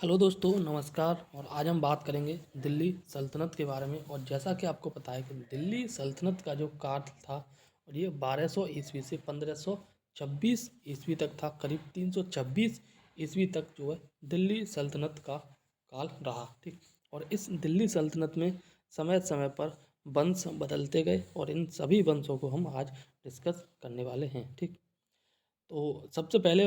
Hello दोस्तों, नमस्कार। और आज हम बात करेंगे दिल्ली सल्तनत के बारे में। और जैसा कि आपको पता है कि दिल्ली सल्तनत का जो काल था और ये 1200 ईस्वी से 1526 ईस्वी तक था। करीब 326 ईस्वी तक जो है दिल्ली सल्तनत का काल रहा। ठीक। और इस दिल्ली सल्तनत में समय समय पर वंश बदलते गए और इन सभी वंशों को हम आज डिस्कस करने वाले हैं। ठीक। तो सबसे पहले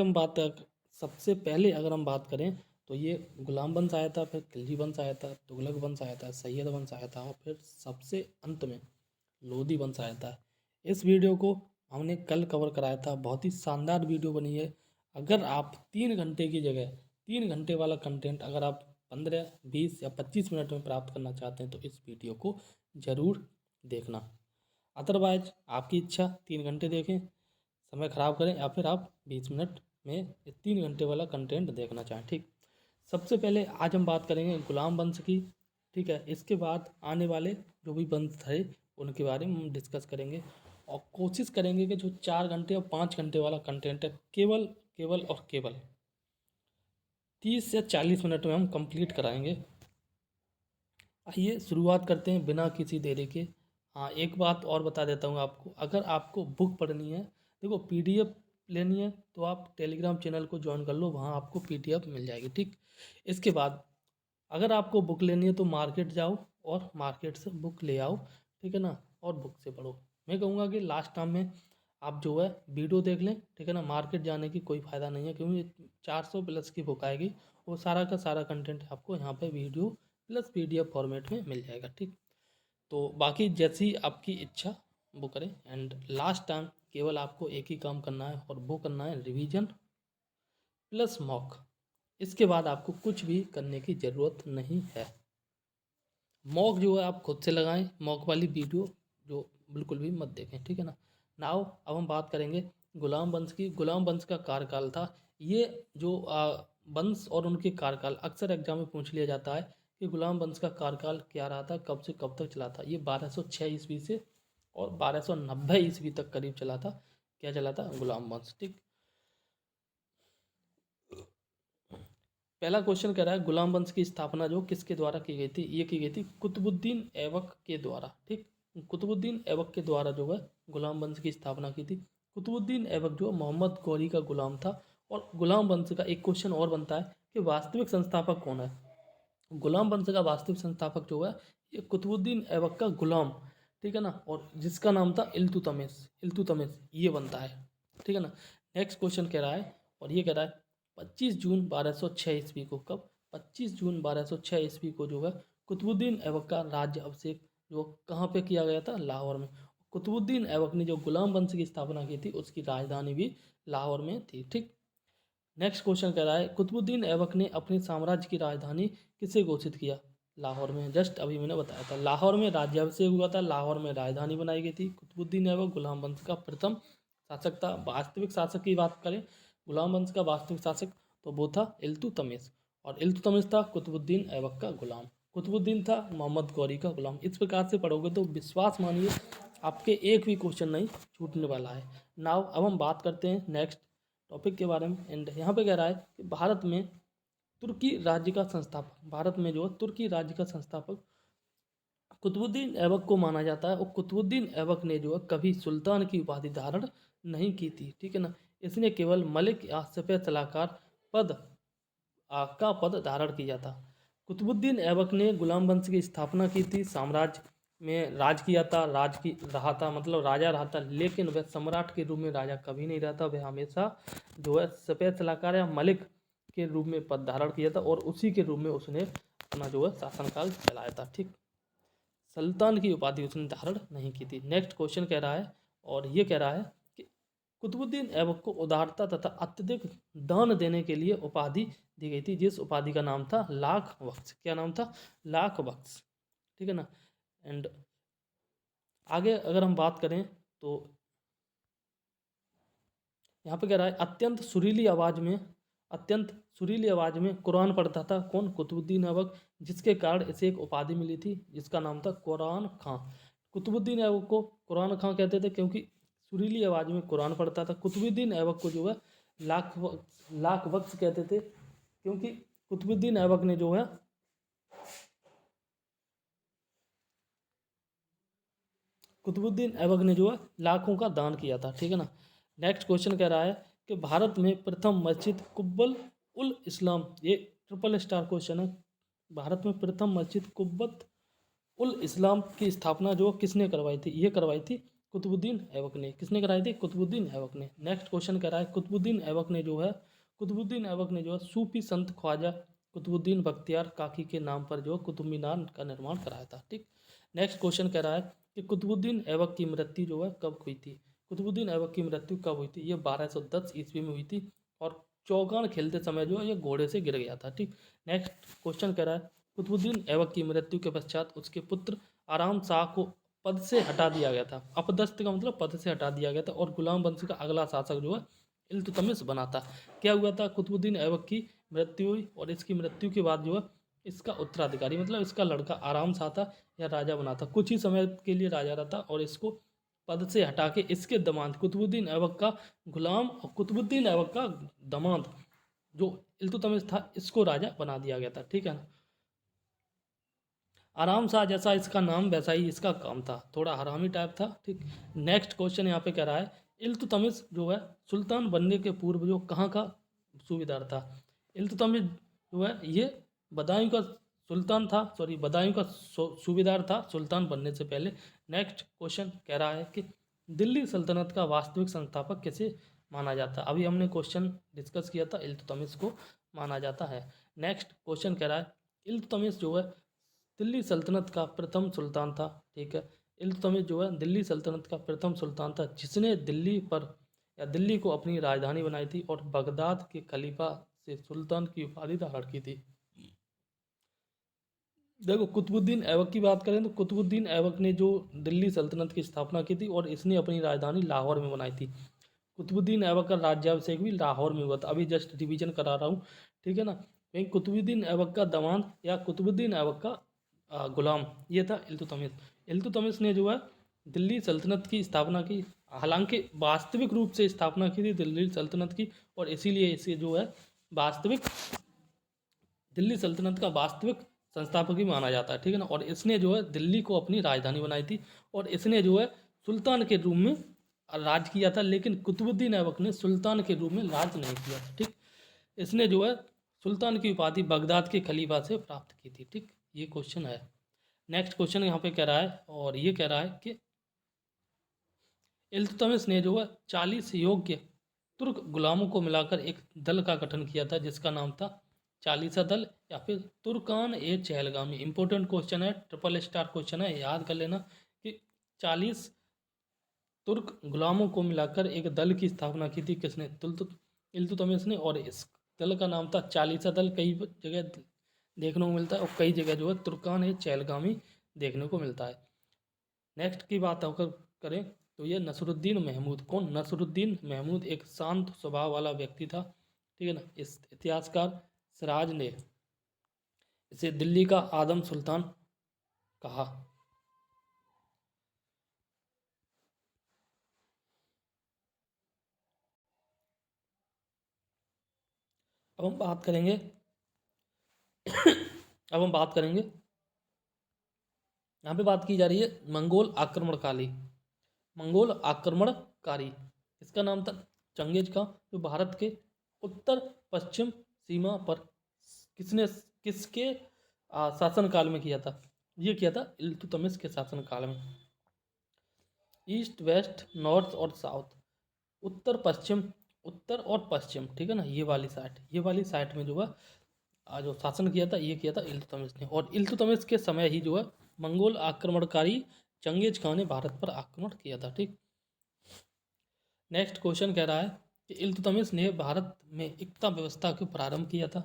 अगर हम बात करें तो ये गुलाम वंश आया था, फिर खिलजी वंश आया था, तुगलक वंश आया था, सैयद वंश आया था और फिर सबसे अंत में लोधी वंश आया था। इस वीडियो को हमने कल कवर कराया था, बहुत ही शानदार वीडियो बनी है। अगर आप 3 घंटे की जगह 3 घंटे वाला कंटेंट अगर आप 15, 20 या 25 मिनट में प्राप्त करना चाहते हैं तो इस वीडियो को ज़रूर देखना। अदरवाइज आपकी इच्छा 3 घंटे देखें, समय ख़राब करें, या फिर आप 20 मिनट में 3 घंटे वाला कंटेंट देखना चाहें। ठीक। सबसे पहले आज हम बात करेंगे गुलाम वंश की। ठीक है। इसके बाद आने वाले जो भी वंश थे उनके बारे में हम डिस्कस करेंगे और कोशिश करेंगे कि जो 4 घंटे और 5 घंटे वाला कंटेंट है केवल केवल और केवल 30 से 40 मिनट में हम कंप्लीट कराएंगे। आइए शुरुआत करते हैं बिना किसी देरी के। हाँ, एक बात और बता देता हूँ आपको, अगर आपको बुक पढ़नी है, देखो पीडीएफ लेनी है तो आप टेलीग्राम चैनल को ज्वाइन कर लो, वहाँ आपको पीडीएफ मिल जाएगी। ठीक। इसके बाद अगर आपको बुक लेनी है तो मार्केट जाओ और मार्केट से बुक ले आओ। ठीक है ना। और बुक से पढ़ो। मैं कहूँगा कि लास्ट टाइम में आप जो है वीडियो देख लें। ठीक है ना। मार्केट जाने की कोई फ़ायदा नहीं है क्योंकि 400 प्लस की बुक आएगी। वो सारा का सारा कंटेंट आपको यहाँ पे वीडियो प्लस पीडीएफ फॉर्मेट में मिल जाएगा। ठीक। तो बाकी जैसी आपकी इच्छा वो करें। एंड लास्ट टाइम केवल आपको एक ही काम करना है और वो करना है रिवीजन प्लस मॉक। इसके बाद आपको कुछ भी करने की ज़रूरत नहीं है। मॉक जो है आप खुद से लगाएं, मॉक वाली वीडियो जो बिल्कुल भी मत देखें। ठीक है ना। नाउ अब हम बात करेंगे गुलाम वंश की। गुलाम वंश का कार्यकाल था ये जो वंश और उनके कार्यकाल अक्सर एग्जाम में पूछ लिया जाता है कि गुलाम वंश का कार्यकाल क्या रहा था, कब से कब तक चला था। ये 1206 ईस्वी से और 1290 ईस्वी तक करीब चला था। क्या चला था? गुलाम वंश। ठीक। पहला क्वेश्चन कह रहा है गुलाम वंश की स्थापना जो किसके द्वारा की गई थी? ये की गई थी कुतुबुद्दीन ऐबक के द्वारा। ठीक। कुतुबुद्दीन ऐबक के द्वारा जो है गुलाम वंश की स्थापना की थी। कुतुबुद्दीन ऐबक जो मोहम्मद गौरी का गुलाम था। और गुलाम वंश का एक क्वेश्चन और बनता है कि वास्तविक संस्थापक कौन है? गुलाम वंश का वास्तविक संस्थापक जो है ये कुतुबुद्दीन ऐबक का गुलाम। ठीक है ना। और जिसका नाम था इल्तुतमिश। इल्तुतमिश ये बनता है। ठीक है ना। नेक्स्ट क्वेश्चन कह रहा है और ये कह रहा है 25 जून 1206 ईस्वी को, कब? 25 जून 1206 ईस्वी को जो है कुतुबुद्दीन ऐबक का राज्य अभिषेक जो कहाँ पे किया गया था? लाहौर में। कुतुबुद्दीन ऐबक ने जो गुलाम वंश की स्थापना की थी उसकी राजधानी भी लाहौर में थी। ठीक। नेक्स्ट क्वेश्चन कह रहा है कुतुबुद्दीन ऐबक ने अपने साम्राज्य की राजधानी किसे घोषित किया? लाहौर में। जस्ट अभी मैंने बताया था लाहौर में राज्याभिषेक हुआ था, लाहौर में राजधानी बनाई गई थी। कुतुबुद्दीन ऐबक गुलाम वंश का प्रथम शासक था। वास्तविक शासक की बात करें गुलाम वंश का वास्तविक शासक तो वो था इल्तुतमिश। और इल्तुतमिश था कुतुबुद्दीन ऐबक का गुलाम। कुतुबुद्दीन था मोहम्मद गौरी का गुलाम। इस प्रकार से पढ़ोगे तो विश्वास मानिए आपके एक भी क्वेश्चन नहीं छूटने वाला है। नाउ अब हम बात करते हैं नेक्स्ट टॉपिक के बारे में। एंड यहाँ पे कह रहा है कि भारत में तुर्की राज्य का संस्थापक, भारत में जो है तुर्की राज्य का संस्थापक कुतुबुद्दीन ऐबक को माना जाता है। और कुतुबुद्दीन ऐबक ने जो है कभी सुल्तान की उपाधि धारण नहीं की थी। ठीक है ना। इसने केवल मलिक या सफेद सलाहकार पद का पद धारण किया था। कुतुबुद्दीन ऐबक ने गुलाम वंश की स्थापना की थी, साम्राज्य में राज किया था, राज की रहा था, मतलब राजा रहा था। लेकिन वह सम्राट के रूप में राजा कभी नहीं रहा था। वह हमेशा जो है सफेद सलाहकार या मलिक के रूप में पद धारण किया था और उसी के रूप में उसने अपना जो है शासनकाल चलाया था। ठीक। सुल्तान की उपाधि उसने धारण नहीं की थी। नेक्स्ट क्वेश्चन कह रहा है और ये कह रहा है कि कुतुबुद्दीन ऐबक को उदारता तथा अत्यधिक दान देने के लिए उपाधि दी गई थी, जिस उपाधि का नाम था लाख बख्श। क्या नाम था? लाख बख्श। ठीक है ना। एंड आगे अगर हम बात करें तो यहाँ पे कह रहा है अत्यंत सुरीली आवाज़ में कुरान पढ़ता था। कौन? कुतुबुद्दीन ऐबक। जिसके कारण इसे एक उपाधि मिली थी जिसका नाम था कुरान खां। कुतुबुद्दीन ऐबक को कुरान खां कहते थे क्योंकि सुरीली आवाज़ में कुरान पढ़ता था। कुतुबुद्दीन ऐबक को जो है लाख बख्श कहते थे क्योंकि कुतुबुद्दीन ऐबक ने जो है लाखों का दान किया था। ठीक है ना। नेक्स्ट क्वेश्चन कह रहा है कि भारत में प्रथम मस्जिद कुब्बत उल इस्लाम, ये ट्रिपल स्टार क्वेश्चन है। भारत में प्रथम मस्जिद कुब्बत उल इस्लाम की स्थापना जो किसने करवाई थी? ये करवाई थी कुतुबुद्दीन ऐबक ने। किसने कराई थी? कुतुबुद्दीन ऐबक ने। नेक्स्ट क्वेश्चन कह रहा है कुतुबुद्दीन ऐबक ने जो है सूफी संत ख्वाजा कुतुबुद्दीन बख्तियार काकी के नाम पर जो कुतुब मीनार का निर्माण कराया था। ठीक। नेक्स्ट क्वेश्चन कह रहा है कि कुतुबुद्दीन ऐबक की मृत्यु जो है कब हुई थी? कुतुबुद्दीन ऐबक की मृत्यु कब हुई थी? ये 1210 ईस्वी में हुई थी और चौगान खेलते समय जो है ये घोड़े से गिर गया था। ठीक। नेक्स्ट क्वेश्चन कह रहा है कुतुबुद्दीन ऐबक की मृत्यु के पश्चात उसके पुत्र आराम शाह को पद से हटा दिया गया था। अपदस्थ का मतलब पद से हटा दिया गया था और गुलाम वंश का अगला शासक जो है इल्तुतमिश बना था। क्या हुआ था? कुतुबुद्दीन ऐबक की मृत्यु हुई और इसकी मृत्यु के बाद जो है इसका उत्तराधिकारी मतलब इसका लड़का आराम शाह था या राजा बना था। कुछ ही समय के लिए राजा रहा था और इसको पद से हटा के इसके दामाद कुतुबुद्दीन ऐबक का गुलाम और कुतुबुद्दीन ऐबक का दामाद जो इल्तुतमिश था इसको राजा बना दिया गया था। ठीक है ना। आराम शाह जैसा इसका नाम वैसा ही इसका काम था, थोड़ा हरामी टाइप था। ठीक। नेक्स्ट क्वेश्चन यहाँ पे कह रहा है इल्तुतमिश जो है सुल्तान बनने के पूर्व जो कहाँ का सूबेदार था? इल्तुतमिश जो है ये बदायूं का सुल्तान था, सॉरी बदायूं का सूबेदार था सुल्तान बनने से पहले। नेक्स्ट क्वेश्चन कह रहा है कि दिल्ली सल्तनत का वास्तविक संस्थापक किसे माना जाता है? अभी हमने क्वेश्चन डिस्कस किया था, इल्तुतमिश को माना जाता है। नेक्स्ट क्वेश्चन कह रहा है इल्तुतमिश जो है दिल्ली सल्तनत का प्रथम सुल्तान था। ठीक है। इल्तुतमिश जो है दिल्ली सल्तनत का प्रथम सुल्तान था जिसने दिल्ली पर या दिल्ली को अपनी राजधानी बनाई थी और बगदाद के खलीफा से सुल्तान की उपाधि धारण की थी। देखो कुतुबुद्दीन ऐबक की बात करें तो कुतुबुद्दीन ऐबक ने जो दिल्ली सल्तनत की स्थापना की थी और इसने अपनी राजधानी लाहौर में बनाई थी। कुतुबुद्दीन ऐबक का राज्याभिषेक भी लाहौर में हुआ था। अभी जस्ट रिवीजन करा रहा हूँ। ठीक है ना। कहीं कुतुबुद्दीन ऐबक का दामाद या कुतुबुद्दीन ऐबक का गुलाम ये था इल्तुतमिश। इल्तुतमिश ने जो है दिल्ली सल्तनत की स्थापना की, हालांकि वास्तविक रूप से स्थापना की थी दिल्ली सल्तनत की और इसीलिए इसे जो है वास्तविक दिल्ली सल्तनत का वास्तविक संस्थापक ही माना जाता है। ठीक है ना। और इसने जो है दिल्ली को अपनी राजधानी बनाई थी और इसने जो है सुल्तान के रूप में राज किया था, लेकिन कुतुबुद्दीन ऐबक ने सुल्तान के रूप में राज नहीं किया था। ठीक। इसने जो है सुल्तान की उपाधि बगदाद के खलीफा से प्राप्त की थी। ठीक। ये क्वेश्चन है। नेक्स्ट क्वेश्चन यहाँ पे कह रहा है और ये कह रहा है कि इल्तुतमिश ने जो है 40 योग्य तुर्क गुलामों को मिलाकर एक दल का गठन किया था जिसका नाम था चालीसा दल या फिर तुर्कान ए चहलगामी। इंपॉर्टेंट क्वेश्चन है, ट्रिपल स्टार क्वेश्चन है, याद कर लेना कि 40 तुर्क गुलामों को मिलाकर एक दल की स्थापना की थी किसने? इल्तुतमिश ने। और इस दल का नाम था चालीसा दल। कई जगह देखने को मिलता है और कई जगह जो है तुर्कान ए चहलगामी देखने को मिलता है। नेक्स्ट की बात अगर करें तो ये नसरुद्दीन महमूद। कौन? नसरुद्दीन महमूद एक शांत स्वभाव वाला व्यक्ति था। ठीक है ना। इस इतिहासकार सिराज ने इसे दिल्ली का आदम सुल्तान कहा। अब हम बात करेंगे अब हम बात करेंगे यहाँ पे बात की जा रही है मंगोल आक्रमणकारी। इसका नाम था चंगेज खां जो भारत के उत्तर पश्चिम सीमा पर किसके शासनकाल में किया था? ये किया था इल्तुतमिश के शासनकाल में। ईस्ट वेस्ट नॉर्थ और साउथ, उत्तर और पश्चिम। ठीक है ना। ये वाली साइड में जो है जो शासन किया था ये किया था इल्तुतमिश ने। और इल्तुतमिश के समय ही जो है मंगोल आक्रमणकारी चंगेज खां ने भारत पर आक्रमण किया था। ठीक। नेक्स्ट क्वेश्चन कह रहा है कि इल्तुतमिश ने भारत में एकता व्यवस्था को प्रारंभ किया था।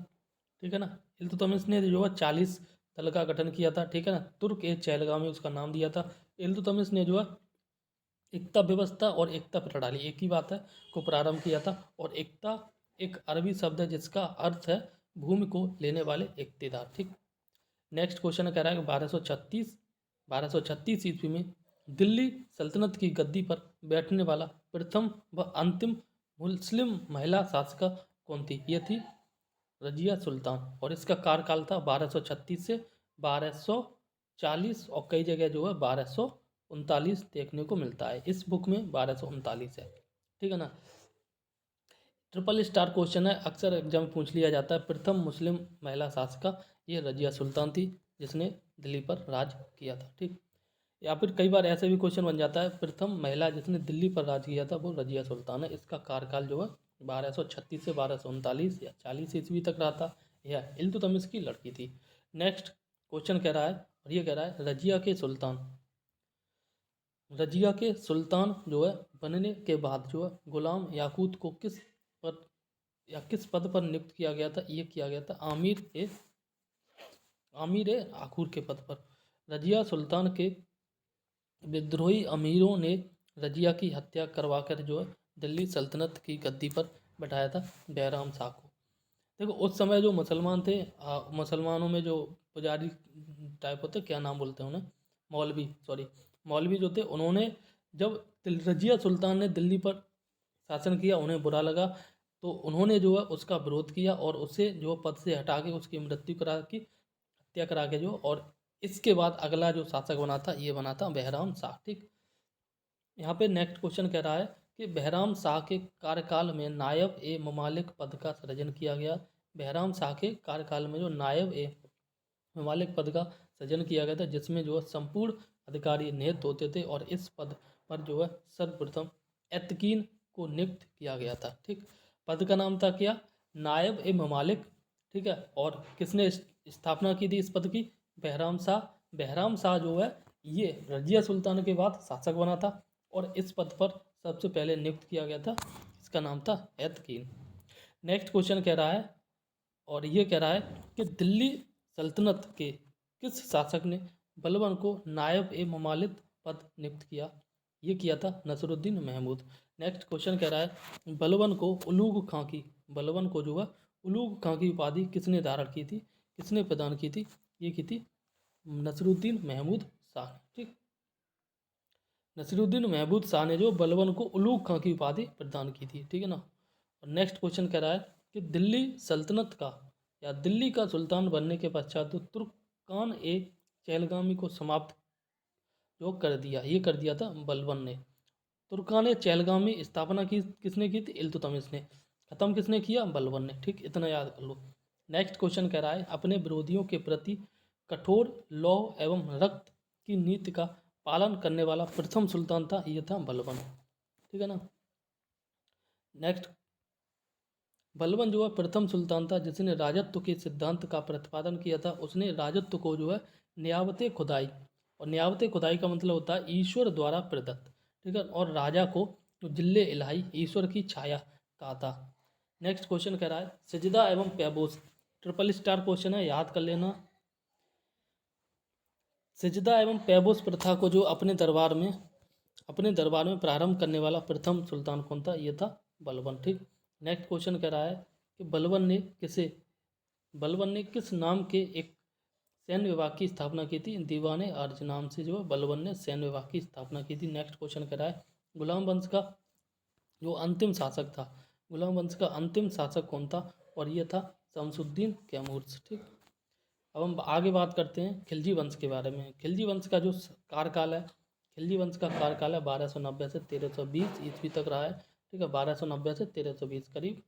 ठीक है ना। इल्तुतमिश ने जो है 40 दल का गठन किया था। ठीक है ना। तुर्क ए चहलगामी उसका नाम दिया था। इल्तुतमिश ने जो है एकता व्यवस्था और एकता प्रणाली एक ही बात है को प्रारंभ किया था। और एकता एक अरबी शब्द है जिसका अर्थ है भूमि को लेने वाले इक्तेदार। ठीक। नेक्स्ट क्वेश्चन कह रहा है कि 1236 ईस्वी में दिल्ली सल्तनत की गद्दी पर बैठने वाला प्रथम व अंतिम मुस्लिम महिला शासिका कौन थी? ये थी रजिया सुल्तान, और इसका कार्यकाल था 1236 से 1240, और कई जगह जो है 1239 देखने को मिलता है। इस बुक में 1239 है, ठीक है ना। ट्रिपल स्टार क्वेश्चन है, अक्सर एग्जाम में पूछ लिया जाता है। प्रथम मुस्लिम महिला शासिका ये रजिया सुल्तान थी, जिसने दिल्ली पर राज किया था, ठीक। या फिर कई बार ऐसे भी क्वेश्चन बन जाता है, प्रथम महिला जिसने दिल्ली पर राज किया था वो रजिया सुल्तान है। इसका कार्यकाल जो है 1236 से 1239 या 40 ईस्वी तक रहा था। यह इल्तुतमिश की लड़की थी। नेक्स्ट क्वेश्चन कह रहा है, और ये कह रहा है रजिया के सुल्तान जो है बनने के बाद जो है गुलाम याकूत को किस पद पर नियुक्त किया गया था? ये किया गया था आमिर ए आखूर के पद पर। रजिया सुल्तान के विद्रोही अमीरों ने रजिया की हत्या करवाकर जो है दिल्ली सल्तनत की गद्दी पर बैठाया था बैराम शाह को। देखो उस समय जो मुसलमान थे, मुसलमानों में जो पुजारी टाइप होते, क्या नाम बोलते हैं उन्हें, मौलवी जो थे, उन्होंने जब रजिया सुल्तान ने दिल्ली पर शासन किया, उन्हें बुरा लगा, तो उन्होंने जो है उसका विरोध किया और उसे जो पद से हटा के उसकी मृत्यु करा की हत्या करा के जो, और इसके बाद अगला जो शासक बना था ये बना था बहराम शाह, ठीक। यहाँ पे नेक्स्ट क्वेश्चन कह रहा है कि बहराम शाह के कार्यकाल में नायब ए ममालिक पद का सृजन किया गया। बहराम शाह के कार्यकाल में जो नायब ए ममालिक पद का सृजन किया गया था, जिसमें जो है संपूर्ण अधिकारी नियुक्त होते थे, और इस पद पर जो है सर्वप्रथम एतकीन को नियुक्त किया गया था, ठीक। पद का नाम था क्या? नायब ए ममालिक, ठीक है। और किसने स्थापना की थी इस पद की? बहराम शाह। बहराम शाह जो है ये रजिया सुल्तान के बाद शासक बना था, और इस पद पर सबसे पहले नियुक्त किया गया था, इसका नाम था एतकीन। नेक्स्ट क्वेश्चन कह रहा है, और ये कह रहा है कि दिल्ली सल्तनत के किस शासक ने बलबन को नायब ए ममालिक पद नियुक्त किया? ये किया था नसरुद्दीन महमूद। नेक्स्ट क्वेश्चन कह रहा है बलबन को जो है उलूग खां की उपाधि किसने धारण की थी, किसने प्रदान की थी? ये की थी नसरुद्दीन महमूद शाह, ठीक। नसरुद्दीन महमूद शाह ने जो बलबन को उलूग खां की उपाधि प्रदान की थी, ठीक है ना। और नेक्स्ट क्वेश्चन कह रहा है कि दिल्ली सल्तनत का या दिल्ली का सुल्तान बनने के पश्चात तुर्कान ए चहलगामी को समाप्त जो कर दिया, ये कर दिया था बलबन ने। तुर्कान ए चहलगामी स्थापना की किसने की थी? इल्तुतमिश ने। खत्म किसने किया? बलबन ने, ठीक। इतना याद कर लो। नेक्स्ट क्वेश्चन कह रहा है अपने विरोधियों के प्रति कठोर लौह एवं रक्त की नीति का पालन करने वाला प्रथम सुल्तान था, ये था बलबन, ठीक है ना। नेक्स्ट, बलबन जो है प्रथम सुल्तान था जिसने राजत्व के सिद्धांत का प्रतिपादन किया था। उसने राजत्व को जो है न्यायवत खुदाई, और न्यायवत खुदाई का मतलब होता है ईश्वर द्वारा प्रदत्त, ठीक है, और राजा को जो जिल्ले इलाही ईश्वर की छाया कहा था। नेक्स्ट क्वेश्चन कह रहा है सजदा एवं पैबोस, ट्रिपल स्टार क्वेश्चन है, याद कर लेना। सजदा एवं पैबोस प्रथा को जो अपने दरबार में प्रारंभ करने वाला प्रथम सुल्तान कौन था? ये था बलबन, ठीक। नेक्स्ट क्वेश्चन कह रहा है कि बलबन ने किस नाम के एक सैन्य विभाग की स्थापना की थी? दीवाने अर्ज नाम से जो बलबन ने सैन्य विभाग की स्थापना की थी। नेक्स्ट क्वेश्चन कह रहा है गुलाम वंश का जो अंतिम शासक था, गुलाम वंश का अंतिम शासक कौन था? और ये था शमसुद्दीन कैमूर्स, ठीक। अब हम आगे बात करते हैं खिलजी वंश के बारे में। खिलजी वंश का जो कार्यकाल है, 1290 से 1320 ईस्वी तक रहा है, ठीक है। 1290 से 1320 करीब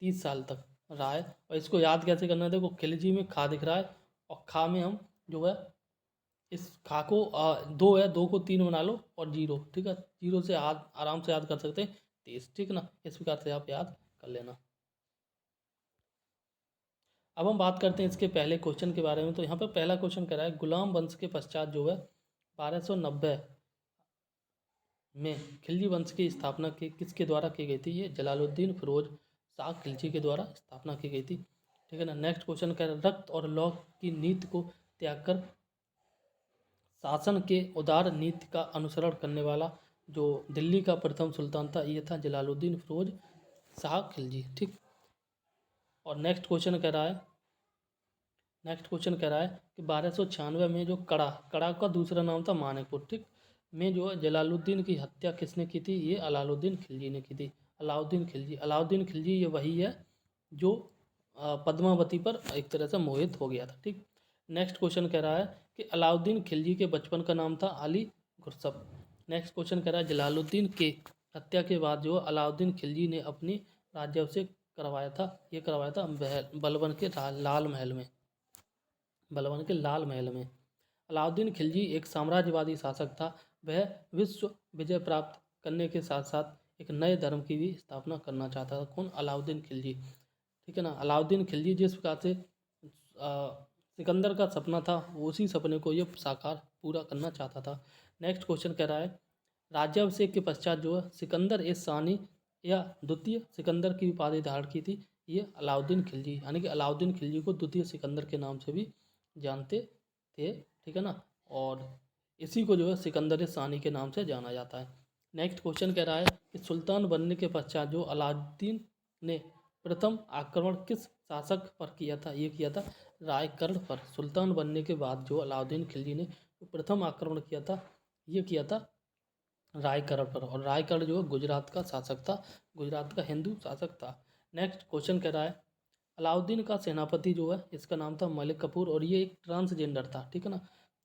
30 साल तक रहा है। और इसको याद कैसे करना है? देखो खिलजी में खा दिख रहा है, और खा में हम जो है इस खा को दो है, दो को तीन बना लो, और जीरो, ठीक है। जीरो से आराम से याद कर सकते हैं 30, ठीक ना। इस प्रकार से आप याद कर लेना। अब हम बात करते हैं इसके पहले क्वेश्चन के बारे में। तो यहाँ पर पहला क्वेश्चन कर रहा है गुलाम वंश के पश्चात जो है 1290 में खिलजी वंश की स्थापना किसके द्वारा की गई थी? ये जलालुद्दीन फिरोज शाह खिलजी के द्वारा स्थापना की गई थी, ठीक है ना। नेक्स्ट क्वेश्चन कह रहा है रक्त और लौह की नीति को त्याग कर शासन के उदार नीति का अनुसरण करने वाला जो दिल्ली का प्रथम सुल्तान था, ये था जलालुद्दीन फिरोज शाह खिलजी, ठीक। और नेक्स्ट क्वेश्चन कह रहा है कि 1296 में जो कड़ा का दूसरा नाम था मानेकपुर, ठीक, में जो है जलालुद्दीन की हत्या किसने की थी? ये अलाउद्दीन खिलजी ने की थी। अलाउद्दीन खिलजी ये वही है जो पद्मावती पर एक तरह से मोहित हो गया था। ठीक, नेक्स्ट क्वेश्चन कह रहा है कि अलाउद्दीन खिलजी के बचपन का नाम था अली गुरसब। नेक्स्ट क्वेश्चन कह रहा है जलालुद्दीन के हत्या के बाद जो अलाउद्दीन खिलजी ने अपनी राज्याभिषेक करवाया था, ये करवाया था बलबन के लाल महल में, बलबन के लाल महल में। अलाउद्दीन खिलजी एक साम्राज्यवादी शासक था। वह विश्व विजय प्राप्त करने के साथ साथ एक नए धर्म की भी स्थापना करना चाहता था। कौन? अलाउद्दीन खिलजी। ठीक है ना। अलाउद्दीन खिलजी जिस प्रकार से सिकंदर का सपना था, उसी सपने को ये साकार पूरा करना चाहता था। नेक्स्ट क्वेश्चन कह रहा है राज्याभिषेक के पश्चात जो है सिकंदर ए सानी या द्वितीय सिकंदर की उपाधि धारण की थी ये अलाउद्दीन खिलजी, यानी कि अलाउद्दीन खिलजी को द्वितीय सिकंदर के नाम से भी जानते थे। ठीक है ना। और इसी को जो है सिकंदर ए सानी के नाम से जाना जाता है। नेक्स्ट क्वेश्चन कह रहा है कि सुल्तान बनने के पश्चात जो अलाउद्दीन ने प्रथम आक्रमण किस शासक पर किया था? ये किया था रायगढ़ पर। सुल्तान बनने के बाद जो अलाउद्दीन खिलजी ने प्रथम आक्रमण किया था, ये किया था रायगढ़ पर। और रायगढ़ जो गुजरात का शासक था, गुजरात का हिंदू शासक था। नेक्स्ट क्वेश्चन कह रहा है अलाउद्दीन का सेनापति जो है इसका नाम था मलिक कफूर और ये एक ट्रांसजेंडर था। ठीक है ना,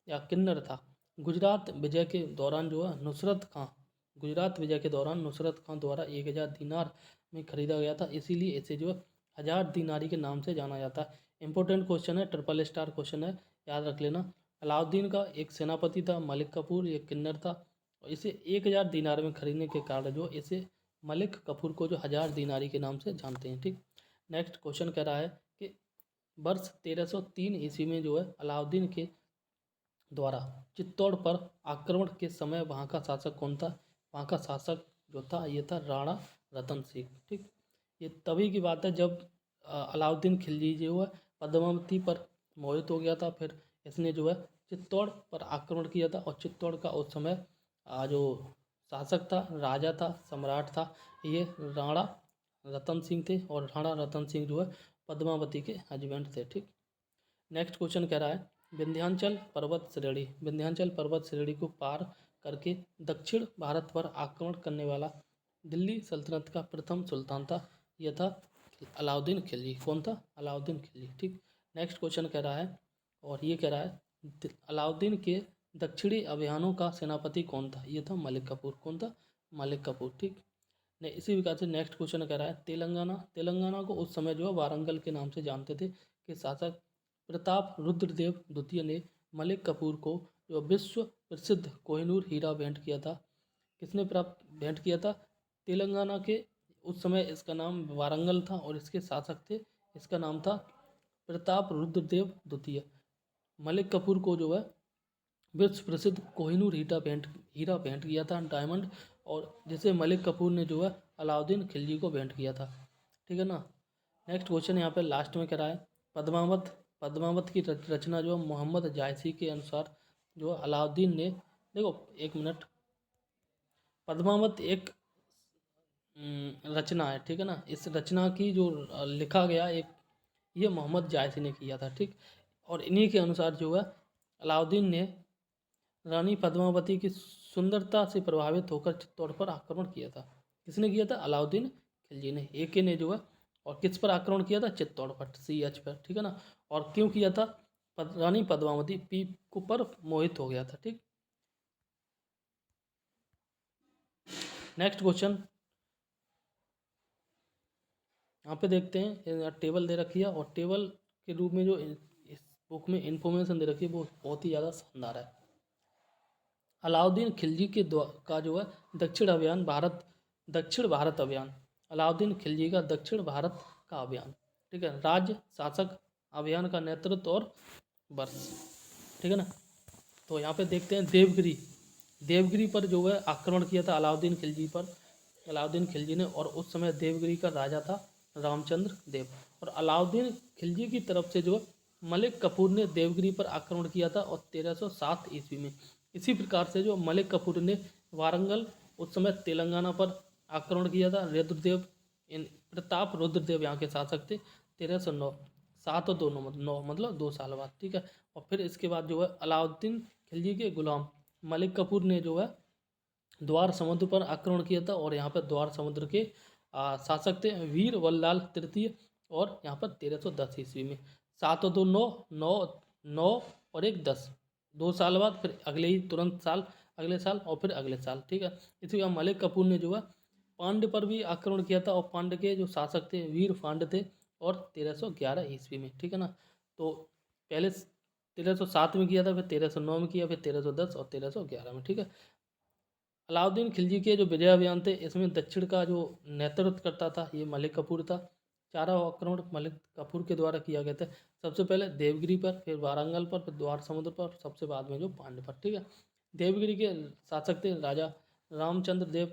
या किन्नर था। गुजरात विजय के दौरान जो है नुसरत खां, गुजरात विजय के दौरान नुसरत खां द्वारा 1000 दीनार में खरीदा गया था, इसीलिए इसे जो है 1000 दीनारी के नाम से जाना जाता है। इंपॉर्टेंट क्वेश्चन है, ट्रिपल स्टार क्वेश्चन है, याद रख लेना। अलाउद्दीन का एक सेनापति था मलिक कफूर, ये किन्नर था और इसे 1000 दीनार में खरीदने के कारण जो इसे मलिक कफूर को जो 1000 दीनारी के नाम से जानते हैं। ठीक, नेक्स्ट क्वेश्चन कह रहा है कि वर्ष 1303 ईस्वी में जो है अलाउद्दीन के द्वारा चित्तौड़ पर आक्रमण के समय वहाँ का शासक कौन था? वहाँ का शासक जो था ये था राणा रतन सिंह। ठीक, ये तभी की बात है जब अलाउद्दीन खिलजी जो है पद्मावती पर मोहित हो गया था, फिर इसने जो है चित्तौड़ पर आक्रमण किया था और चित्तौड़ का उस समय जो शासक था, राजा था, सम्राट था, ये राणा रतन सिंह थे और राणा रतन सिंह जो है पद्मावती के हस्बैंड थे। ठीक, नेक्स्ट क्वेश्चन कह रहा है विंध्याचल पर्वत श्रेणी, विंध्याचल पर्वत श्रेणी को पार करके दक्षिण भारत पर आक्रमण करने वाला दिल्ली सल्तनत का प्रथम सुल्तान था, यह था अलाउद्दीन खिलजी। कौन था? अलाउद्दीन खिलजी। ठीक, नेक्स्ट क्वेश्चन कह रहा है और ये कह रहा है अलाउद्दीन के दक्षिणी अभियानों का सेनापति कौन था? ये था मलिक कफूर। कौन था? मलिक कफूर। ठीक, ने इसी प्रकार से नेक्स्ट क्वेश्चन कह रहा है तेलंगाना, तेलंगाना को उस समय जो है वारंगल के नाम से जानते थे कि शासक प्रताप रुद्रदेव द्वितीय ने मलिक कफूर को जो विश्व प्रसिद्ध कोहिनूर हीरा भेंट किया था। किसने प्राप्त भेंट किया था? तेलंगाना के उस समय इसका नाम वारंगल था और इसके शासक थे, इसका नाम था प्रताप रुद्रदेव द्वितीय। मलिक कफूर को जो है विश्व प्रसिद्ध कोहिनूर हीरा भेंट किया था, डायमंड, और जिसे मलिक कफूर ने जो है अलाउद्दीन खिलजी को भेंट किया था। ठीक है ना। नेक्स्ट क्वेश्चन यहाँ पे लास्ट में करा है पद्मावत, पद्मावत की रचना जो मोहम्मद जायसी के अनुसार जो अलाउद्दीन ने, देखो एक मिनट, पद्मावत एक रचना है। ठीक है ना, इस रचना की जो लिखा गया एक, ये मोहम्मद जायसी ने किया था। ठीक, और इन्हीं के अनुसार जो है अलाउद्दीन ने रानी पद्मावती की सुंदरता से प्रभावित होकर चित्तौड़ पर आक्रमण किया था। किसने किया था? अलाउद्दीन खिलजी ने, एके ने जो है। और किस पर आक्रमण किया था? चित्तौड़ पर, CH पर। ठीक है ना। और क्यों किया था? रानी पद्मावती पी को पर मोहित हो गया था। ठीक, नेक्स्ट क्वेश्चन यहाँ पे देखते हैं, टेबल दे रखी है और टेबल के रूप में जो इस बुक में इंफॉर्मेशन दे रखी है वो बहुत ही ज़्यादा शानदार है। अलाउद्दीन खिलजी के का जो है दक्षिण भारत अभियान, अलाउद्दीन खिलजी का दक्षिण भारत का अभियान। ठीक है, राज्य शासक अभियान का नेतृत्व और वर्ष। ठीक है ना। तो यहाँ पे देखते हैं देवगिरी, देवगिरी पर जो है आक्रमण किया था अलाउद्दीन खिलजी पर, अलाउद्दीन खिलजी ने। और उस समय देवगिरी का राजा था रामचंद्र देव। और अलाउद्दीन खिलजी की तरफ से जो मलिक कफूर ने देवगिरी पर आक्रमण किया था और 1307 ईस्वी में। इसी प्रकार से जो मलिक कफूर ने वारंगल, उस समय तेलंगाना पर आक्रमण किया था। रुद्रदेव, प्रताप रुद्रदेव यहाँ के शासक थे। 1309, 7 और 2 9 मतलब 2 साल बाद। ठीक है, और फिर इसके बाद जो है अलाउद्दीन खिलजी के गुलाम मलिक कफूर ने जो है द्वार समुद्र पर आक्रमण किया था। और यहाँ पर द्वार समुद्र के शासक थे वीर वल्लाल तृतीय और यहाँ पर 1310 ईस्वी में। 7 और 2 9, 9 9 और 1 10, 2 साल बाद फिर अगले ही तुरंत साल अगले साल और फिर अगले साल, ठीक है। इसी का मलिक कफूर ने जो है पांड्य पर भी आक्रमण किया था, और पांड्य के जो शासक थे वीर पांड्य थे, और 1311 ईस्वी में, ठीक है ना। तो पहले 1307 में किया था, फिर 1309 में किया, फिर 1310 और 1311 में, ठीक है। अलाउद्दीन खिलजी के जो विजय अभियान थे इसमें दक्षिण का जो नेतृत्व करता था ये मलिक कफूर था। चारों आक्रमण मलिक कफूर के द्वारा किया गया था। सबसे पहले देवगिरी पर, फिर वारंगल पर, फिर द्वार समुद्र पर, सबसे बाद में जो पांड्य पर, ठीक है। देवगिरी के शासक थे राजा रामचंद्र देव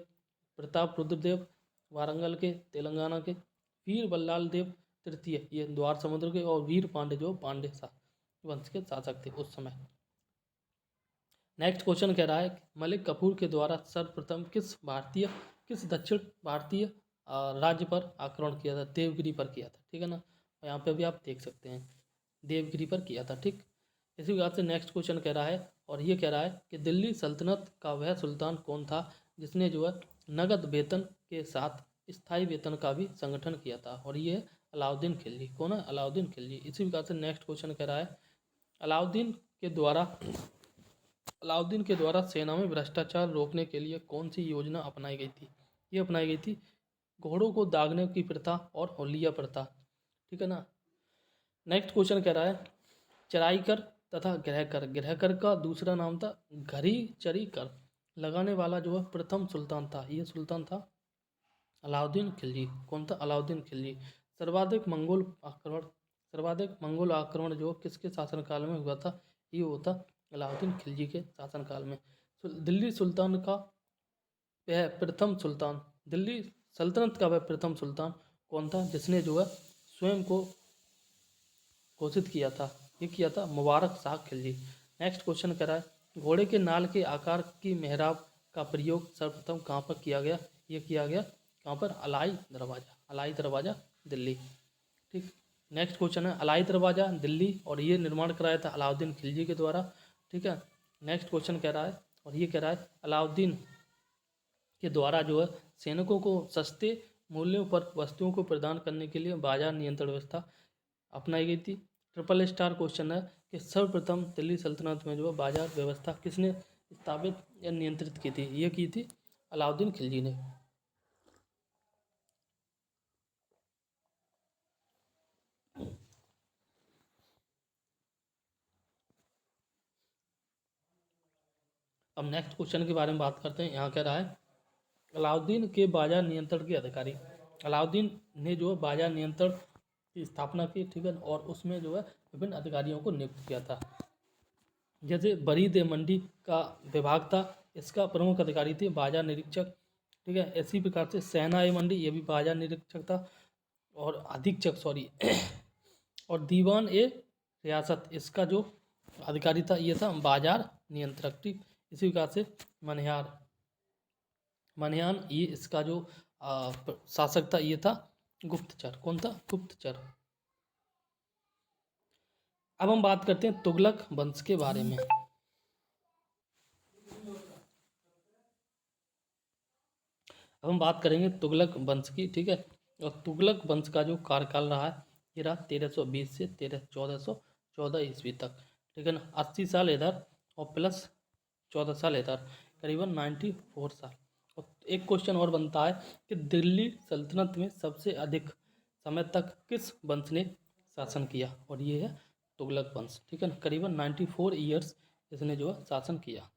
प्रताप रुद्रदेव, वारंगल के तेलंगाना के वीर बल्लाल देव तृतीय ये द्वार समुद्र के, और वीर पांड्य जो पांड्य वंश के शासक थे उस समय। नेक्स्ट क्वेश्चन कह रहा है मलिक कफूर के द्वारा सर्वप्रथम किस दक्षिण भारतीय राज्य पर आक्रमण किया था? देवगिरी पर किया था, ठीक है ना। यहाँ पे भी आप देख सकते हैं देवगिरी पर किया था, ठीक। इसी प्रकार से नेक्स्ट क्वेश्चन कह रहा है, और ये कह रहा है कि दिल्ली सल्तनत का वह सुल्तान कौन था जिसने जो है नगद वेतन के साथ स्थायी वेतन का भी संगठन किया था? और ये अलाउद्दीन खिलजी। कौन है? अलाउद्दीन खिलजी। इसी प्रकार से नेक्स्ट क्वेश्चन कह रहा है अलाउद्दीन के द्वारा सेना में भ्रष्टाचार रोकने के लिए कौन सी योजना अपनाई गई थी? ये अपनाई गई थी घोड़ों को दागने की प्रथा और होलिया प्रथा, ठीक है ना। नेक्स्ट क्वेश्चन कह रहा है चराई कर तथा गृह कर का दूसरा नाम था घरी चरी कर लगाने वाला जो है प्रथम सुल्तान था, ये सुल्तान था अलाउद्दीन खिलजी। कौन था? अलाउद्दीन खिलजी। सर्वाधिक मंगोल आक्रमण जो किसके शासनकाल में हुआ था? ये होता अलाउद्दीन खिलजी के शासनकाल में। दिल्ली सुल्तान का वह प्रथम सुल्तान दिल्ली सल्तनत का वह प्रथम सुल्तान कौन था जिसने जो है स्वयं को घोषित किया था? ये किया था मुबारक शाह खिलजी। नेक्स्ट क्वेश्चन कह रहा है घोड़े के नाल के आकार की मेहराब का प्रयोग सर्वप्रथम कहाँ पर किया गया? ये किया गया कहाँ पर? अलाई दरवाजा दिल्ली, ठीक। नेक्स्ट क्वेश्चन है अलाई दरवाजा दिल्ली, और ये निर्माण कराया था अलाउद्दीन खिलजी के द्वारा, ठीक है। नेक्स्ट क्वेश्चन कह रहा है, और ये कह रहा है अलाउद्दीन के द्वारा जो है सैनिकों को सस्ते मूल्यों पर वस्तुओं को प्रदान करने के लिए बाजार नियंत्रण व्यवस्था अपनाई गई थी। ट्रिपल स्टार क्वेश्चन है कि सर्वप्रथम दिल्ली सल्तनत में जो है बाजार व्यवस्था किसने स्थापित या नियंत्रित की थी? ये की थी अलाउद्दीन खिलजी ने। अब नेक्स्ट क्वेश्चन के बारे में बात करते हैं। यहाँ कह रहा है अलाउद्दीन के बाजार नियंत्रण के अधिकारी। अलाउद्दीन ने जो है बाजार नियंत्रण की स्थापना की, ठीक है, और उसमें जो है विभिन्न अधिकारियों को नियुक्त किया था। जैसे बरीद मंडी का विभाग था, इसका प्रमुख अधिकारी थे बाजार निरीक्षक, ठीक है। इसी प्रकार से सेना ए मंडी ये भी बाजार निरीक्षक था, और अधीक्षक सॉरी और दीवान ए रियासत इसका जो अधिकारी था ये था बाजार नियंत्रक, ठीक। इसी प्रकार से मन्यान ये इसका जो शासक था ये था गुप्तचर। कौन था? गुप्तचर। अब हम बात करते हैं तुगलक वंश के बारे में। अब हम बात करेंगे तुगलक वंश की, ठीक है। और तुगलक वंश का जो कार्यकाल रहा है ये रहा 1320 से 1414 ईस्वी तक, ठीक है ना। 80 साल इधर और प्लस 14 साल इधर, करीबन 94 साल। और एक क्वेश्चन और बनता है कि दिल्ली सल्तनत में सबसे अधिक समय तक किस वंश ने शासन किया? और ये है तुगलक वंश, ठीक है ना। करीबन 94 ईयर्स इसने जो है शासन किया।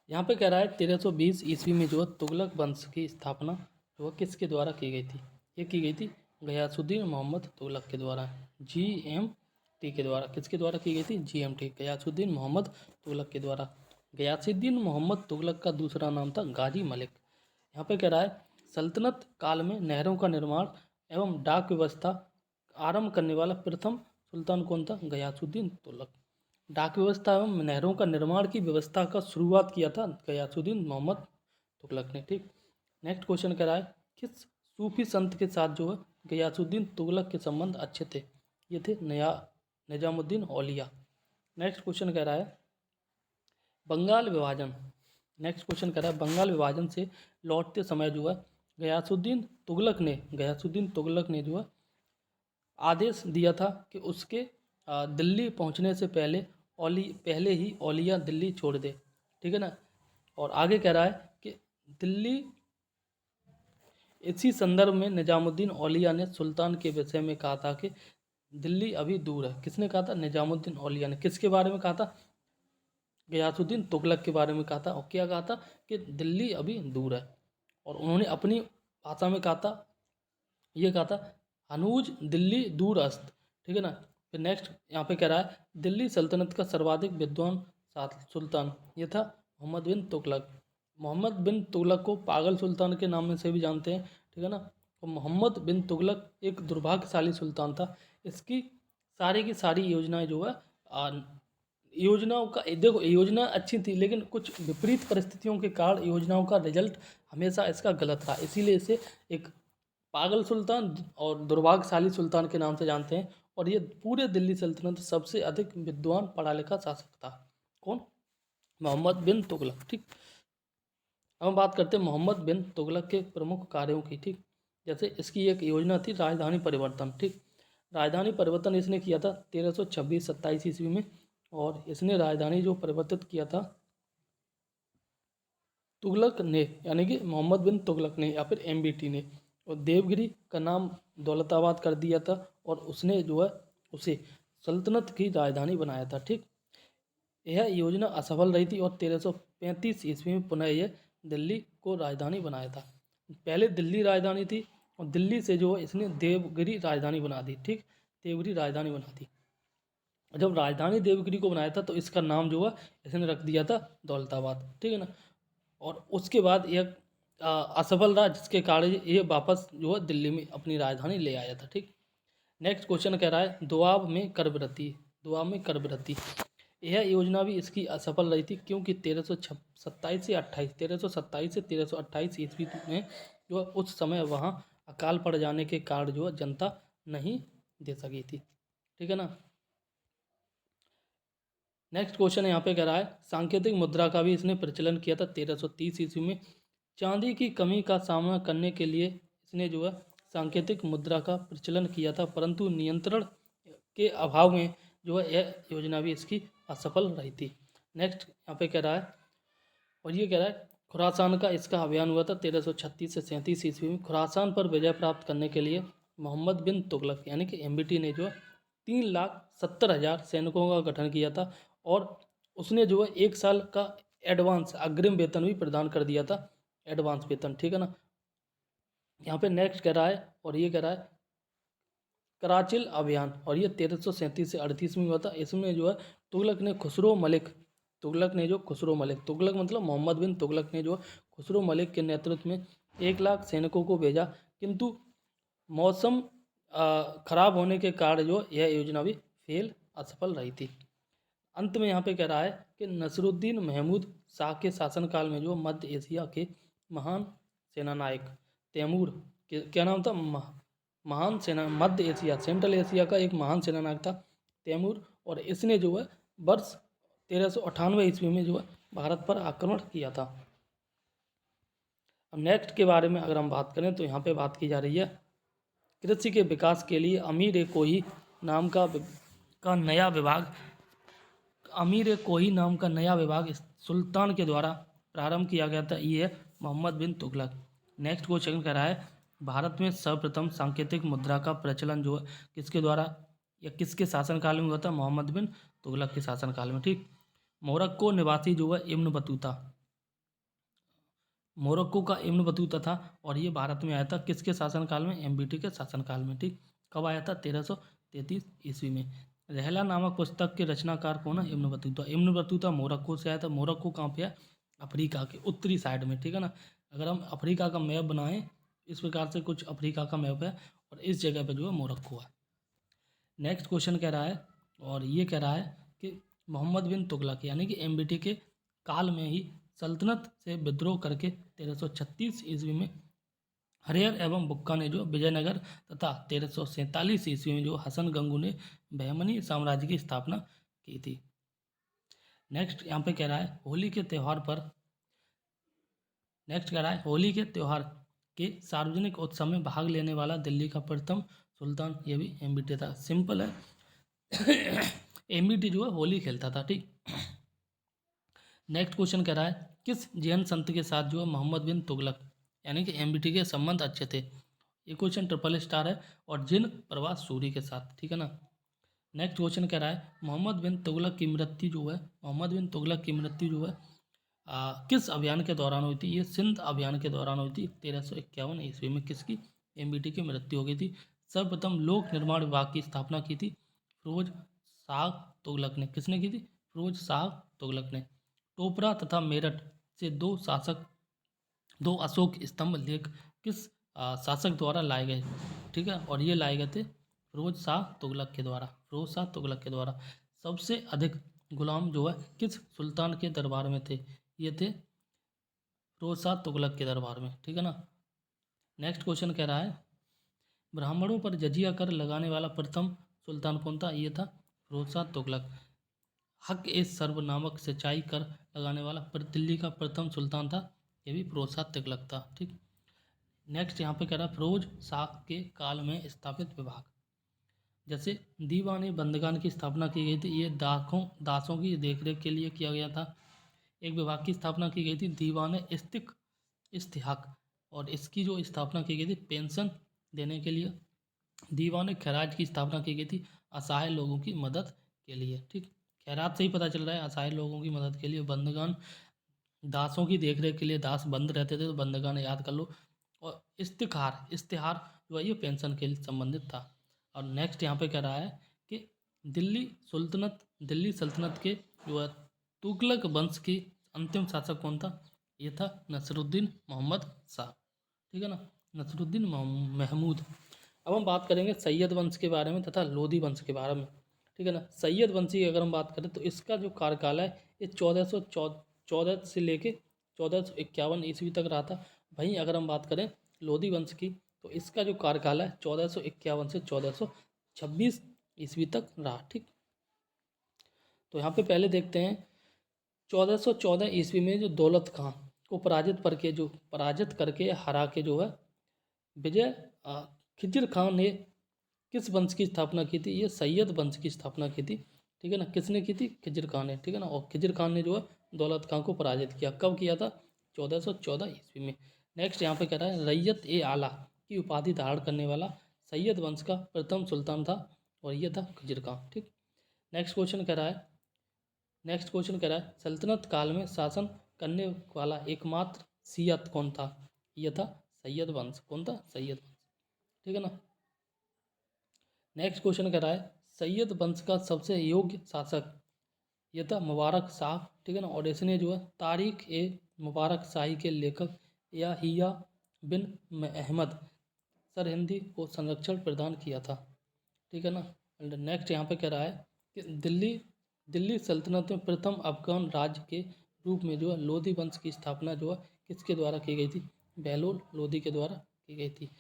यहाँ पे कह रहा है 1320 ईस्वी में जो है तुगलक वंश की स्थापना जो है किसके द्वारा की गई थी? ये की गई थी गयासुद्दीन मोहम्मद तुगलक के द्वारा, GMT के द्वारा। किसके द्वारा की गई थी? GMT, गयासुद्दीन मोहम्मद तुगलक के द्वारा। गयासुद्दीन मोहम्मद तुगलक का दूसरा नाम था गाजी मलिक। यहाँ पे कह रहा है सल्तनत काल में नहरों का निर्माण एवं डाक व्यवस्था आरंभ करने वाला प्रथम सुल्तान कौन था? गयासुद्दीन तुगलक। डाक व्यवस्था एवं नहरों का निर्माण की व्यवस्था का शुरुआत किया था गयासुद्दीन मोहम्मद तुगलक ने, ठीक। नेक्स्ट क्वेश्चन कह रहा है किस सूफी संत के साथ जो है गयासुद्दीन तुगलक के संबंध अच्छे थे? ये थे निजामुद्दीन औलिया। नेक्स्ट क्वेश्चन कह रहा है बंगाल विभाजन नेक्स्ट क्वेश्चन कह रहा है बंगाल विभाजन से लौटते समय जो है गयासुद्दीन तुगलक ने जो है आदेश दिया था कि उसके दिल्ली पहुंचने से पहले ही औलिया दिल्ली छोड़ दे, ठीक है ना। और आगे कह रहा है कि दिल्ली, इसी संदर्भ में निजामुद्दीन औलिया ने सुल्तान के विषय में कहा था कि दिल्ली अभी दूर है। किसने कहा था? निजामुद्दीन औलिया ने। किसके बारे में कहा था? गयासुद्दीन तुगलक के बारे में कहा था। और क्या कहा था? कि दिल्ली अभी दूर है। और उन्होंने अपनी भाषा में कहा था, ये कहा था, हनूज दिल्ली दूर अस्त, ठीक है ना। फिर नेक्स्ट यहाँ पे कह रहा है दिल्ली सल्तनत का सर्वाधिक विद्वान सुल्तान, ये था मोहम्मद बिन तुगलक। मोहम्मद बिन तुगलक को पागल सुल्तान के नाम से भी जानते हैं, ठीक है ना। तो मोहम्मद बिन तुगलक एक दुर्भाग्यशाली सुल्तान था। इसकी की सारी योजनाएं जो है योजनाओं का, देखो योजना अच्छी थी लेकिन कुछ विपरीत परिस्थितियों के कारण योजनाओं का रिजल्ट हमेशा इसका गलत रहा, इसीलिए इसे एक पागल सुल्तान और दुर्भाग्यशाली सुल्तान के नाम से जानते हैं। और ये पूरे दिल्ली सल्तनत सबसे अधिक विद्वान पढ़ा लिखा शासक था। कौन? मोहम्मद बिन तुगलक, ठीक। अब हम बात करते हैं मोहम्मद बिन तुगलक के प्रमुख कार्यों की, ठीक। जैसे इसकी एक योजना थी राजधानी परिवर्तन, ठीक। राजधानी परिवर्तन इसने किया था 1326-27 ईस्वी में। और इसने राजधानी जो परिवर्तित किया था तुगलक ने, यानी कि मोहम्मद बिन तुगलक ने या फिर एमबीटी ने। और देवगिरी का नाम दौलताबाद कर दिया था और उसने जो है उसे सल्तनत की राजधानी बनाया था, ठीक। यह योजना असफल रही थी और 1335 ईस्वी में पुनः यह दिल्ली को राजधानी बनाया था। पहले दिल्ली राजधानी थी और दिल्ली से जो है इसने देवगिरी राजधानी बना दी, ठीक। देवगिरी राजधानी बना दी। जब राजधानी देवगिरी को बनाया था तो इसका नाम जो है इसने रख दिया था दौलताबाद, ठीक है ना। और उसके बाद यह असफल रहा, जिसके कारण ये वापस जो है दिल्ली में अपनी राजधानी ले आया था, ठीक। नेक्स्ट क्वेश्चन कह रहा है दोआब में कर वृद्धि। यह योजना भी इसकी असफल रही थी क्योंकि 1327 से 1328 ईस्वी में जो है उस समय वहाँ अकाल पड़ जाने के कारण जो है जनता नहीं दे सकी थी, ठीक है ना। नेक्स्ट क्वेश्चन यहाँ पे कह रहा है सांकेतिक मुद्रा का भी इसने प्रचलन किया था 1330 ईस्वी में। चांदी की कमी का सामना करने के लिए इसने जो है सांकेतिक मुद्रा का प्रचलन किया था, परंतु नियंत्रण के अभाव में जो है यह योजना भी इसकी असफल रही थी। नेक्स्ट यहाँ पे कह रहा है, और ये कह रहा है खुरासान का इसका अभियान हुआ था 1336 से 37 ईस्वी में। खुरासान पर विजय प्राप्त करने के लिए मोहम्मद बिन तुगलक यानी कि एमबीटी ने जो 3,70,000 सैनिकों का गठन किया था और उसने जो है 1 साल का एडवांस अग्रिम वेतन भी प्रदान कर दिया था, एडवांस वेतन, ठीक है ना। यहाँ पे नेक्स्ट कह रहा है, और ये कह रहा है कराचिल अभियान, और ये 1337 से 38 में हुआ था। इसमें जो है तुगलक ने तुगलक मतलब मोहम्मद बिन तुगलक ने जो खुसरो मलिक के नेतृत्व में 1,00,000 सैनिकों को भेजा, किंतु मौसम खराब होने के कारण जो यह योजना भी असफल रही थी। अंत में यहाँ पे कह रहा है कि नसरुद्दीन महमूद शाह के शासनकाल में जो मध्य एशिया के महान सेनानायक तैमूर के क्या नाम था, महान सेना मध्य एशिया सेंट्रल एशिया का एक महान सेनानायक था तैमूर। और इसने जो है वर्ष 1398 ईस्वी में जो है भारत पर आक्रमण किया था। अब नेक्स्ट के बारे में अगर हम बात करें तो यहाँ पे बात की जा रही है कृषि के विकास के लिए अमीर कोही नाम का नया विभाग इस सुल्तान के द्वारा प्रारंभ किया गया था। ये है मोहम्मद बिन तुगलक। नेक्स्ट क्वेश्चन कर रहा है भारत में सर्वप्रथम सांकेतिक मुद्रा का प्रचलन जो है किसके द्वारा या किसके शासनकाल में हुआ था? मोहम्मद बिन तुगलक के शासनकाल में, ठीक। मोरक्को निवासी जो है मोरक्को का इब्न बतूता था और ये भारत में आया था किसके शासनकाल में? एमबीटी के शासनकाल में, ठीक। कब आया था? 1333 ईस्वी में। रहला नामक पुस्तक के रचनाकार कौन है? इब्न बतूता मोरक्को से आया था। मोरक्को कहाँ पे है? अफ्रीका के उत्तरी साइड में, ठीक है ना। अगर हम अफ्रीका का मैप बनाएं इस प्रकार से कुछ अफ्रीका का मैप है और इस जगह पे जो है मोरक्को है। नेक्स्ट क्वेश्चन कह रहा है, और ये कह रहा है कि मोहम्मद बिन तुगलक यानी कि एमबीटी के काल में ही सल्तनत से विद्रोह करके 1336 ईस्वी में हरियर एवं बुक्का ने जो विजयनगर तथा 1347 ईस्वी में जो हसन गंगू ने बहमनी साम्राज्य की स्थापना की थी। नेक्स्ट यहाँ पे कह रहा है होली के त्यौहार पर नेक्स्ट कह रहा है होली के त्यौहार के सार्वजनिक उत्सव में भाग लेने वाला दिल्ली का प्रथम सुल्तान, ये भी एमबीटी था। सिंपल है एमबीटी जो है होली खेलता था, ठीक। नेक्स्ट क्वेश्चन कह रहा है किस जैन संत के साथ जो है मोहम्मद बिन तुगलक यानी कि एमबीटी के संबंध अच्छे थे। ये क्वेश्चन ट्रिपल स्टार है और जिन प्रवास सूरी के साथ, ठीक है ना। नेक्स्ट क्वेश्चन कह रहा है मोहम्मद बिन तुगलक की मृत्यु जो है, मोहम्मद बिन तुगलक की मृत्यु जो है किस अभियान के दौरान हुई थी। ये सिंध अभियान के दौरान हुई थी 1351 ईस्वी में। किसकी, एमबीटी की मृत्यु हो गई थी। सर्वप्रथम लोक निर्माण विभाग की स्थापना की थी फिरोज शाह तुगलक ने। किसने की थी, फिरोज शाह तुगलक ने। टोपरा तथा मेरठ से दो अशोक स्तंभ लेख किस शासक द्वारा लाए गए, ठीक है, और ये लाए गए थे फिरोज शाह तुगलक के द्वारा, फिरोज शाह तुगलक के द्वारा। सबसे अधिक गुलाम जो है किस सुल्तान के दरबार में थे, ये थे फिरोज शाह तुगलक के दरबार में, ठीक है ना। नेक्स्ट क्वेश्चन कह रहा है ब्राह्मणों पर जजिया कर लगाने वाला प्रथम सुल्तान कौन था, ये था फिरोज शाह तुगलक। हक ए सर्व नामक सिंचाई कर लगाने वाला दिल्ली का प्रथम सुल्तान था, ये भी फिरोज शाह तुगलक था, ठीक। नेक्स्ट यहाँ पे कह रहा है फिरोज शाह के काल में स्थापित विभाग, जैसे दीवान बंदगान की स्थापना की गई थी, ये दासों की देखरेख के लिए किया गया था। एक विभाग की स्थापना की गई थी दीवान इस्तिहाक, और इसकी जो स्थापना की गई थी पेंशन देने के लिए। दीवान खैराज की स्थापना की गई थी असहाय लोगों की मदद के लिए, ठीक। खैरात से ही पता चल रहा है असहाय लोगों की मदद के लिए। बंदगान दासों की देखरेख के लिए, दास बंद रहते थे तो बंदगान याद कर लो। और इश्तिहार जो है ये पेंशन के लिए संबंधित था। और नेक्स्ट यहाँ पे कह रहा है कि दिल्ली सल्तनत के जो है तुगलक वंश की अंतिम शासक कौन था, ये था नसरुद्दीन मोहम्मद शाह, ठीक है ना, नसरुद्दीन महमूद। अब हम बात करेंगे सैयद वंश के बारे में तथा लोधी वंश के बारे में, ठीक है ना। सैयद वंश की अगर हम बात करें तो इसका जो कार्यकाल है ये 1414 से लेके 1451 ईस्वी तक रहा था। वहीं अगर हम बात करें लोधी वंश की तो इसका जो कार्यकाल है 1451 से 1426 ईस्वी तक रहा, ठीक। तो यहाँ पे पहले देखते हैं 1414 ईस्वी में जो दौलत खां को पराजित करके हरा के जो है विजय खिजर खान ने किस वंश की स्थापना की थी, ये सैयद वंश की स्थापना की थी, ठीक है ना। किसने की थी, खिजर खान ने, ठीक है ना। और खिजर खान ने जो है दौलत खां को पराजित किया। कब किया था, 1414 ईस्वी में। नेक्स्ट यहाँ पे कह रहा है रैयत ए आला की उपाधि धारण करने वाला सैयद वंश का प्रथम सुल्तान था, और ये था खिजर खां, ठीक। नेक्स्ट क्वेश्चन कह रहा है सल्तनत काल में शासन करने वाला एकमात्र सियत कौन था, यह था सैयद वंश। कौन था, सैयद वंश, ठीक है ना। नेक्स्ट क्वेश्चन कह रहा है सैयद वंश का सबसे योग्य शासक, यह था मुबारक शाह, ठीक है ना। और इसने जो है तारीख ए मुबारक शाही के लेखक याहिया बिन अहमद सरहिंदी को संरक्षण प्रदान किया था, ठीक है ना। नेक्स्ट यहाँ पे कह रहा है कि दिल्ली सल्तनत में प्रथम अफगान राज्य के रूप में जो है लोधी वंश की स्थापना जो है किसके द्वारा की गई थी, बहलोल लोधी के द्वारा की गई थी।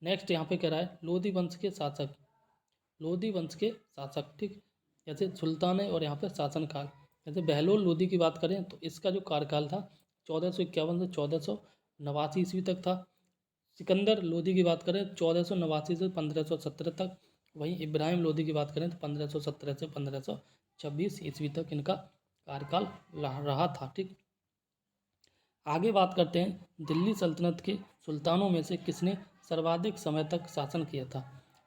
नेक्स्ट यहाँ पे कह रहा है लोधी वंश के शासक, ठीक। जैसे सुल्तान है और यहाँ पे शासनकाल, जैसे बहलोल लोधी की बात करें तो इसका जो कार्यकाल था 1451 से 1489 ईस्वी तक था। सिकंदर लोधी की बात करें 1489 से 1517 तक। वहीं इब्राहिम लोधी की बात करें तो 1517 से 1526 ईस्वी तक इनका कार्यकाल रहा था, ठीक। आगे बात करते हैं दिल्ली सल्तनत के सुल्तानों में से किसने सर्वाधिक समय तक शासन किया था,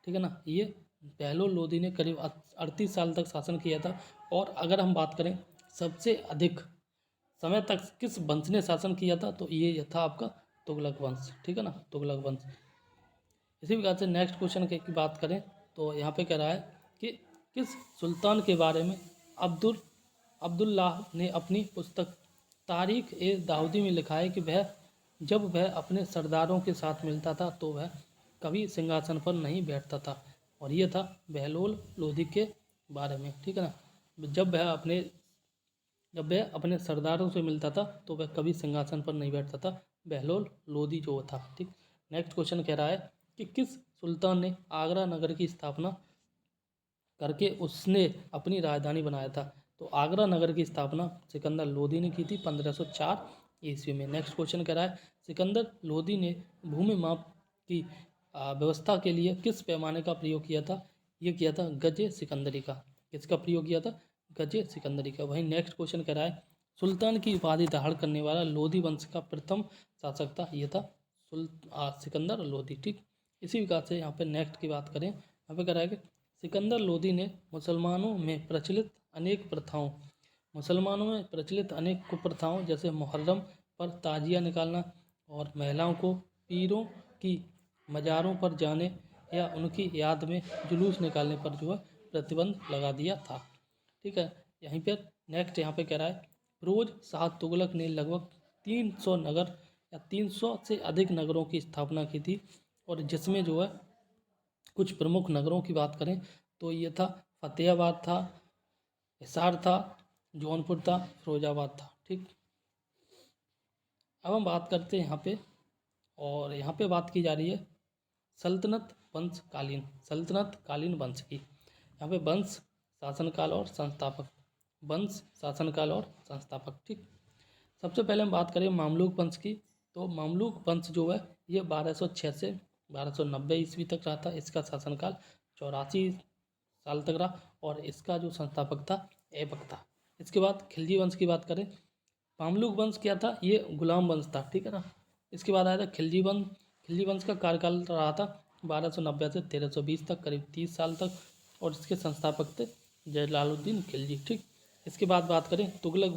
ठीक है ना। ये बहलोल लोधी ने करीब 38 साल तक शासन किया था। और अगर हम बात करें सबसे अधिक समय तक किस वंश ने शासन किया था तो ये था आपका तुगलक वंश, ठीक है ना, तुगलक वंश। इसी प्रकार से नेक्स्ट क्वेश्चन की बात करें तो यहाँ पे कह रहा है कि किस सुल्तान के बारे में अब्दुल्लाह ने अपनी पुस्तक तारीख ए दाऊदी में लिखा है कि जब वह अपने सरदारों के साथ मिलता था तो वह कभी सिंहासन पर नहीं बैठता था, और यह था बहलोल लोधी के बारे में, ठीक है ना। जब वह अपने सरदारों से मिलता था तो वह कभी सिंहासन पर नहीं बैठता था, बहलोल लोधी जो था, ठीक। नेक्स्ट क्वेश्चन कह रहा है कि किस सुल्तान ने आगरा नगर की स्थापना करके उसने अपनी राजधानी बनाया था, तो आगरा नगर की स्थापना सिकंदर लोधी ने की थी 1504 ईस्वी में। नेक्स्ट क्वेश्चन कह रहा है सिकंदर लोदी ने भूमि माप की व्यवस्था के लिए किस पैमाने का प्रयोग किया था? ये किया था गजे सिकंदरी का। किसका प्रयोग किया था? गजे सिकंदरी का। वहीं नेक्स्ट क्वेश्चन कह रहा है सुल्तान की उपाधि धारण करने वाला लोदी वंश का प्रथम शासक था। ये था सिकंदर लोदी। ठीक, इसी विकास से यहाँ पे नेक्स्ट की बात करें, यहाँ पे कह रहा है कि सिकंदर लोदी ने मुसलमानों में प्रचलित अनेक कुप्रथाओं जैसे मुहर्रम पर ताजिया निकालना और महिलाओं को पीरों की मज़ारों पर जाने या उनकी याद में जुलूस निकालने पर जो है प्रतिबंध लगा दिया था। ठीक है, यहीं पर नेक्स्ट यहाँ पे कह रहा है फिरोज शाह तुगलक ने लगभग 300 नगर या 300 से अधिक नगरों की स्थापना की थी, और जिसमें जो है कुछ प्रमुख नगरों की बात करें तो ये था फतेहाबाद था, हिसार था, जौनपुर था, फिरोजाबाद था। ठीक, अब हम बात करते हैं यहाँ पे, और यहाँ पे बात की जा रही है सल्तनत कालीन वंश की। यहाँ पे वंश शासनकाल और संस्थापक। ठीक, सबसे पहले हम बात करें मामलूक वंश की, तो मामलूक वंश जो है ये 1206 से 1290 ईस्वी तक रहा था। इसका शासनकाल 84 साल तक रहा, और इसका जो संस्थापक था ऐबक था। इसके बाद खिलजी वंश की बात करें, मामलूक वंश क्या था? ये गुलाम वंश था। ठीक है ना। इसके बाद आया था खिलजी वंश का कार्यकाल रहा था 1290 से 1320 तक, करीब 30 साल तक, और इसके संस्थापक थे जलालुद्दीन खिलजी। ठीक, इसके बाद बात करें तुगलक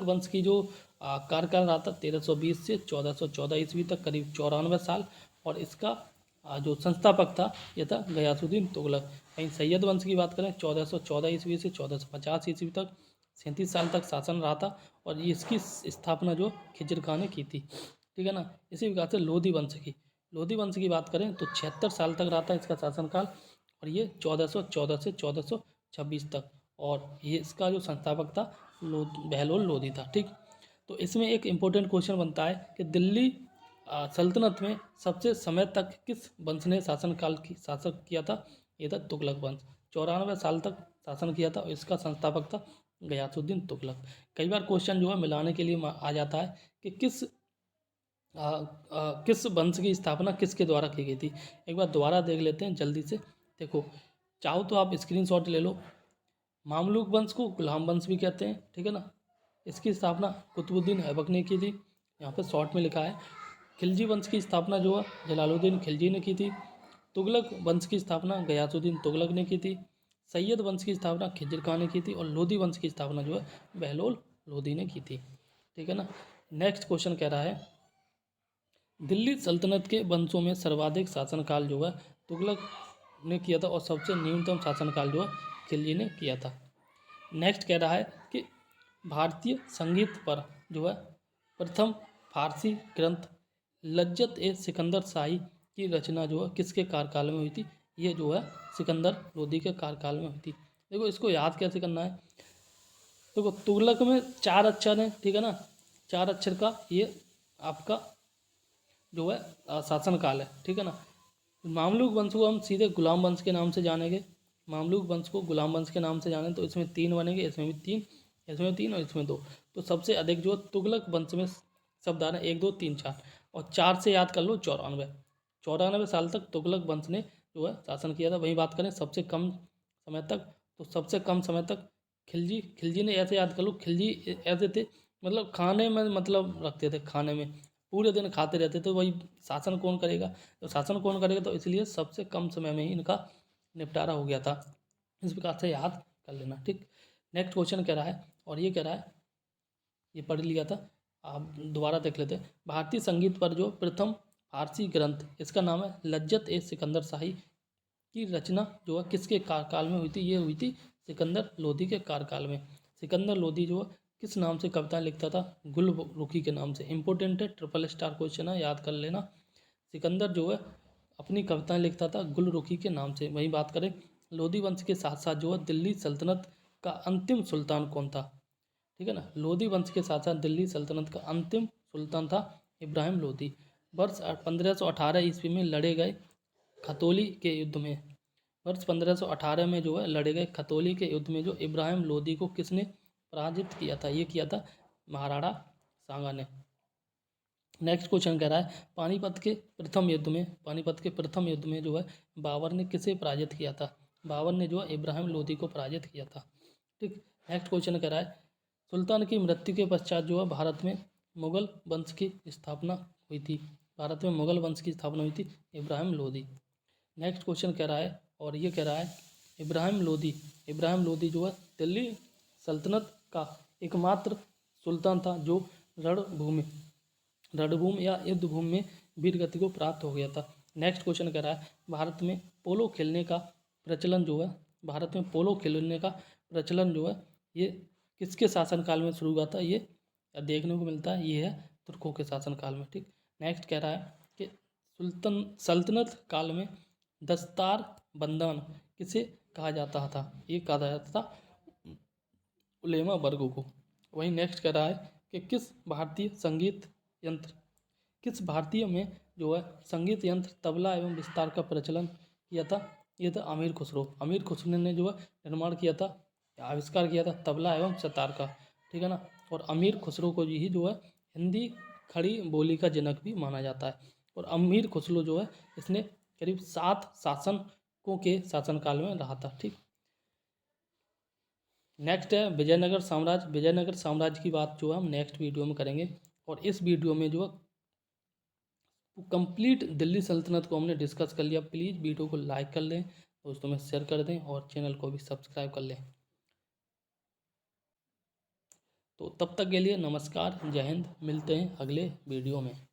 वंश की जो कार्यकाल रहा था 1320 से 1414 ईस्वी तक, करीब 94 साल, और इसका जो संस्थापक था यह था गयासुद्दीन तुगलक। वहीं सैयद वंश की बात करें 1414 ईस्वी से 1450 ईस्वी तक, 37 साल तक शासन रहा था, और ये इसकी स्थापना जो खिजर खां ने की थी। ठीक है ना। इसी प्रकार से लोधी वंश की बात करें तो 76 साल तक रहा था इसका शासनकाल, और ये 1414 से 1426 तक, और ये इसका जो संस्थापक था बहलोल लोधी था। ठीक, तो इसमें एक इम्पोर्टेंट क्वेश्चन बनता है कि दिल्ली सल्तनत में सबसे समय तक किस वंश ने शासक किया था? ये था तुगलक वंश। 94 साल तक शासन किया था, और इसका संस्थापक था गयासुद्दीन तुगलक। कई बार क्वेश्चन जो है मिलाने के लिए आ जाता है कि किस वंश की स्थापना किसके द्वारा की गई थी। एक बार दोबारा देख लेते हैं जल्दी से। देखो, चाहो तो आप स्क्रीनशॉट ले लो। मामलूक वंश को गुलाम वंश भी कहते हैं। ठीक है ना। इसकी स्थापना कुतुबुद्दीन ऐबक ने की थी, यहाँ पे शॉर्ट में लिखा है। खिलजी वंश की स्थापना जो है जलालुद्दीन खिलजी ने की थी। तुगलक वंश की स्थापना गयासुद्दीन तुगलक ने की थी। सैयद वंश की स्थापना खिजर खां ने की थी, और लोधी वंश की स्थापना जो है बहलोल लोधी ने की थी। ठीक है ना। नेक्स्ट क्वेश्चन कह रहा है दिल्ली सल्तनत के वंशों में सर्वाधिक शासनकाल जो है तुगलक ने किया था, और सबसे न्यूनतम शासनकाल जो है खिलजी ने किया था। नेक्स्ट कह रहा है कि भारतीय संगीत पर जो है प्रथम फारसी ग्रंथ लज्जत ए सिकंदर शाही की रचना जो है किसके कार्यकाल में हुई थी? ये जो है सिकंदर लोदी के कार्यकाल में हुई थी। देखो, इसको याद कैसे करना है। देखो, तुगलक में 4 अक्षर हैं। ठीक है ना। 4 अक्षर का ये आपका जो है शासनकाल है। ठीक है ना। मामलूक वंश को हम सीधे गुलाम वंश के नाम से जानेंगे। मामलूक वंश को गुलाम वंश के नाम से जाने तो इसमें 3 बनेंगे, इसमें भी 3, इसमें 3 और इसमें 2। तो सबसे अधिक जो तुगलक वंश में शब्द आ रहे हैं 1 2 3 4, और 4 से याद कर लो 94 साल तक तुगलक वंश ने जो है शासन किया था। वहीं बात करें सबसे कम समय तक, तो सबसे कम समय तक खिलजी ने, ऐसे याद कर लो, खिलजी ऐसे थे मतलब खाने में मतलब रखते थे, खाने में पूरे दिन खाते रहते थे। वही शासन कौन करेगा? तो इसलिए सबसे कम समय में ही इनका निपटारा हो गया था। इस प्रकार से याद कर लेना। ठीक, नेक्स्ट क्वेश्चन कह रहा है, और ये कह रहा है, ये पढ़ लिया था, आप दोबारा देख लेते हैं। भारतीय संगीत पर जो प्रथम फारसी ग्रंथ, इसका नाम है लज्जत ए सिकंदर शाही की रचना जो है किसके कार्यकाल में हुई थी? ये हुई थी सिकंदर लोधी के कार्यकाल में। सिकंदर लोधी जो है किस नाम से कविताएं लिखता था? गुलरुखी के नाम से। इंपॉर्टेंट है, ट्रिपल स्टार क्वेश्चन है, याद कर लेना। सिकंदर जो है अपनी कविताएं लिखता था गुलरुखी के नाम से। वहीं बात करें लोधी वंश के साथ साथ जो है दिल्ली सल्तनत का अंतिम सुल्तान कौन था? ठीक है ना। लोधी वंश के साथ साथ दिल्ली सल्तनत का अंतिम सुल्तान था इब्राहिम लोधी। वर्ष 1518 ईस्वी में लड़े गए खतौली के युद्ध में, वर्ष 1518 में जो है लड़े गए खतौली के युद्ध में जो इब्राहिम लोधी को किसने पराजित किया था? ये किया था महाराणा सांगा ने। नेक्स्ट क्वेश्चन कह रहा है पानीपत के प्रथम युद्ध में जो है बाबर ने किसे पराजित किया था। बाबर ने जो है इब्राहिम लोदी को पराजित किया था। ठीक। नेक्स्ट क्वेश्चन कह रहा है सुल्तान की मृत्यु के पश्चात जो है भारत में मुगल वंश की स्थापना हुई थी। भारत में मुगल वंश की स्थापना हुई थी इब्राहिम लोदी। नेक्स्ट क्वेश्चन कह रहा है और ये कह रहा है इब्राहिम लोदी जो है दिल्ली सल्तनत का एकमात्र सुल्तान था जो रणभूमि या युद्ध भूमि में वीर गति को प्राप्त हो गया था। नेक्स्ट क्वेश्चन कह रहा है भारत में पोलो खेलने का प्रचलन जो है ये किसके शासनकाल में शुरू हुआ था। ये देखने को मिलता है, ये है तुर्कों के शासनकाल में। ठीक। नेक्स्ट कह रहा है कि सल्तनत काल में दस्तार बंदन किसे कहा जाता था। ये कहा जाता था उलेमा वर्ग को। वहीं नेक्स्ट कह रहा है कि किस भारतीय में जो है संगीत यंत्र तबला एवं विस्तार का प्रचलन किया था। ये था अमीर खुसरो ने जो है निर्माण किया था, आविष्कार किया था तबला एवं सितार का। ठीक है ना। और अमीर खुसरो को ही जो है हिंदी खड़ी बोली का जनक भी माना जाता है। और अमीर खुसरो जो है इसने करीब 7 शासकों के शासनकाल में रहा था। ठीक। नेक्स्ट है विजयनगर साम्राज्य की बात जो है हम नेक्स्ट वीडियो में करेंगे। और इस वीडियो में जो है कंप्लीट दिल्ली सल्तनत को हमने डिस्कस कर लिया। प्लीज़ वीडियो को लाइक कर लें, दोस्तों में शेयर कर दें और चैनल को भी सब्सक्राइब कर लें। तो तब तक के लिए नमस्कार, जय हिंद। मिलते हैं अगले वीडियो में।